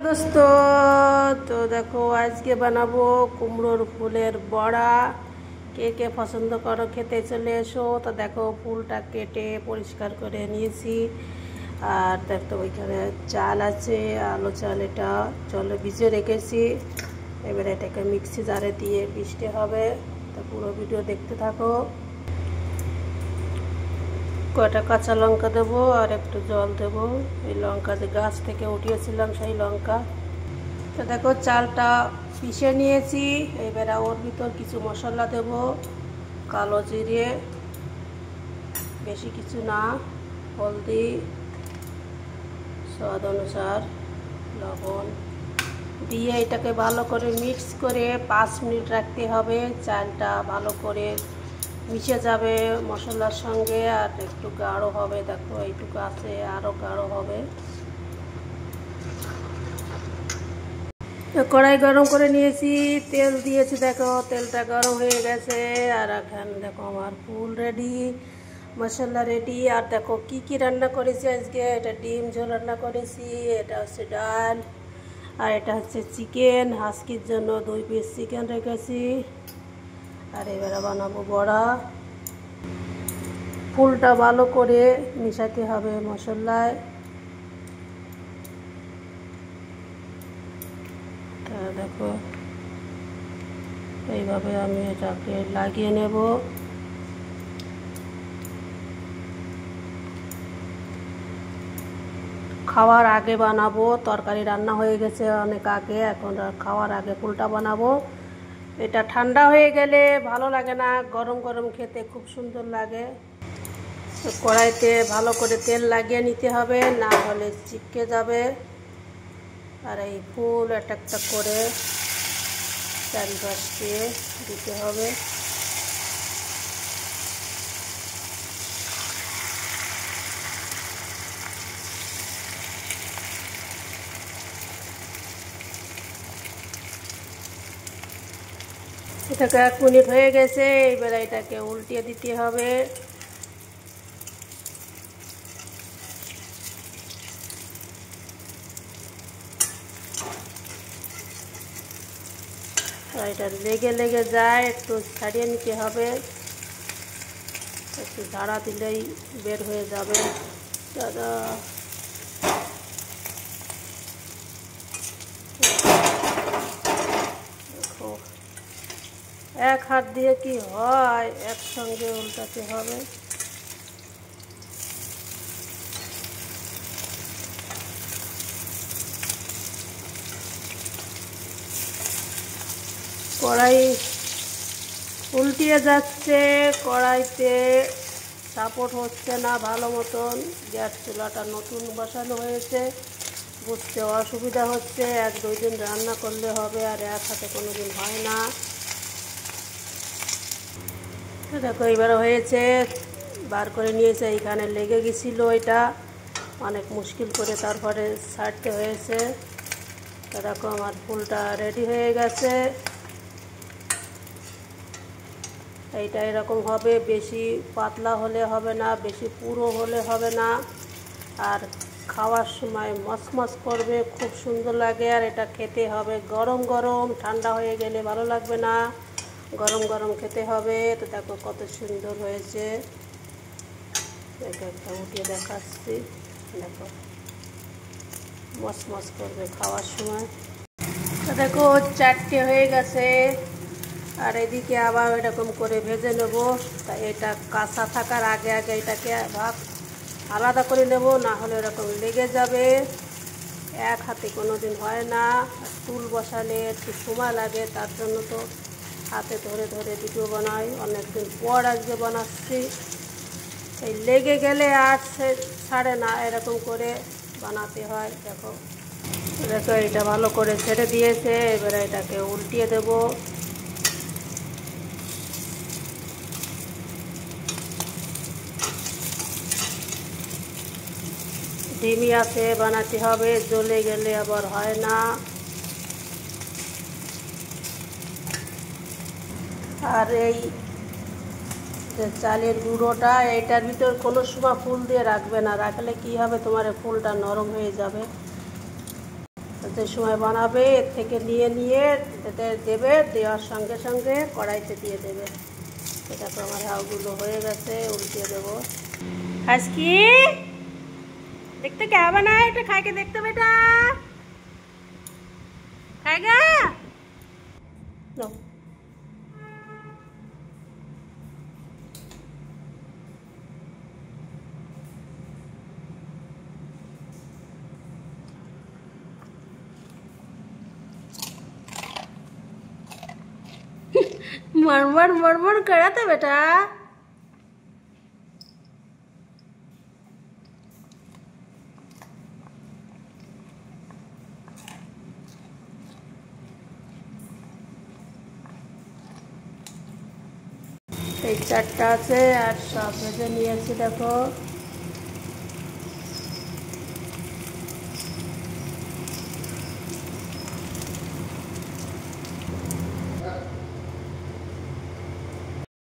दोस्तों तो देखो आज के बनाबो कुमड़ोर फुलेर बड़ा। के के पसंद करो खेते चले एसो। तो देखो फुलटा केटे परिष्कार करे निয়েছি আর দেখো ওইখানে চাল আছে আলো চাল এটা জলে ভিজে রেখেছি। এবারে এটাকে মিক্সি জারে দিয়ে পিষতে হবে। তো পুরো ভিডিও দেখতে থাকো। কয়টা কাঁচা লঙ্কা দেবো আর একটু জল দেবো। এই লঙ্কা যে গাছ থেকে উঠিয়েছিলাম সেই লঙ্কা। তো দেখো চালটা পিষে নিয়েছি। এবারে ওর ভিতর কিছু মশলা দেব। কালো জিরে, বেশি কিছু না, হলদি, স্বাদ অনুসার লবণ দিয়ে এটাকে ভালো করে মিক্স করে 5 মিনিট রাখতে হবে। চালটা ভালো করে মিশে যাবে মশলার সঙ্গে আর একটু গাঢ় হবে। দেখো এইটুকু আছে, আরও গাঢ় হবে। তো কড়াই গরম করে নিয়েছি, তেল দিয়েছি। দেখো তেলটা গরম হয়ে গেছে আর এখন দেখো আমার ফুল রেডি, মশলা রেডি। আর দেখো কি কি রান্না করেছি আজকে। এটা ডিম ঝোল রান্না করেছি, এটা হচ্ছে ডাল, আর এটা হচ্ছে চিকেন। হাস্কির জন্য 2 পিস চিকেন রেখেছি। আর এবারে বানাবো বড়া। ফুলটা ভালো করে মিশাতে হবে মশলায়। দেখো এইভাবে আমি এটাকে লাগিয়ে নেব। খাওয়ার আগে বানাবো, তরকারি রান্না হয়ে গেছে অনেক আগে, এখন খাওয়ার আগে ফুলটা বানাবো। এটা ঠান্ডা হয়ে গেলে ভালো লাগে না, গরম গরম খেতে খুব সুন্দর লাগে। তো কড়াইতে ভালো করে তেল লাগিয়ে নিতে হবে, না হলে চিপকে যাবে। আর এই ফুল একটা একটা করে চারিপাশ দিয়ে দিতে হবে। এটাকে 1 মিনিট হয়ে গেছে। এবার এটাকে উল্টিয়ে দিতে হবে। এটা লেগে লেগে যায়, একটু ছাড়িয়ে নিতে হবে। একটু ঝাড়া দিলেই বের হয়ে যাবে। দাদা দেখো এক হাত দিয়ে কি হয়, একসঙ্গে উল্টাতে হবে। কড়াই উল্টিয়ে যাচ্ছে, কড়াইতে সাপোর্ট হচ্ছে না ভালো মতন। গ্যাস চুলাটা নতুন বসানো হয়েছে, বুঝতে অসুবিধা হচ্ছে। 1-2 দিন রান্না করলে হবে, আর এক হাতে কোনো দিন হয় না। দেখো এবার হয়েছে, বার করে নিয়েছে। এইখানে লেগে গেছিলো, এটা অনেক মুশকিল করে তারপরে ছাড়তে হয়েছে। তো দেখো আমার ফুলটা রেডি হয়ে গেছে। এইটা এরকম হবে, বেশি পাতলা হলে হবে না, বেশি পুরো হলে হবে না। আর খাওয়ার সময় মচমচ করবে, খুব সুন্দর লাগে। আর এটা খেতে হবে গরম গরম, ঠান্ডা হয়ে গেলে ভালো লাগবে না, গরম গরম খেতে হবে। তো দেখো কত সুন্দর হয়েছে। দেখো একটা উঠিয়ে দেখাচ্ছি, দেখো মচমচ করবে খাওয়ার সময়। তো দেখো 4টে হয়ে গেছে। আর এদিকে আবার এরকম করে ভেজে নেব। তা এটা কাঁচা থাকার আগে আগে এটাকে ভাগ আলাদা করে নেব, না হলে এরকম লেগে যাবে। এক হাতে কোনো দিন হয় না। চুল বসালে একটু সময় লাগে, তার জন্য তো হাতে ধরে ধরে ভিডিও বানাই। অনেক দিন পর আজকে বানাচ্ছি। এই লেগে গেলে আর ছাড়ে না, এরকম করে বানাতে হয়। দেখো দেখো এটা ভালো করে ছেড়ে দিয়েছে। এবারে এটাকে উল্টিয়ে দেবো। ধিমি আছে বানাতে হবে, জ্বলে গেলে আবার হয় না। আর এই যে চালের গুঁড়োটা, এটার ভিতর কোনো সময় ফুল দিয়ে রাখবে না, রাখলে কি হবে, তোমার ফুলটা নরম হয়ে যাবে। যে সময় বানাবে এর থেকে নিয়ে নিয়ে এতে দেবে, দেওয়ার সঙ্গে সঙ্গে কড়াইতে দিয়ে দেবে। এটা তো আমার হাউগুলো হয়ে গেছে, উল্টিয়ে দেবো। আজকে देखते क्या बना है, तो खा के देखते बेटा, खाएगा? लो मरमर मरमर करा था बेटा। এই চারটা আছে আর সব ভেজে নিয়েছি দেখো।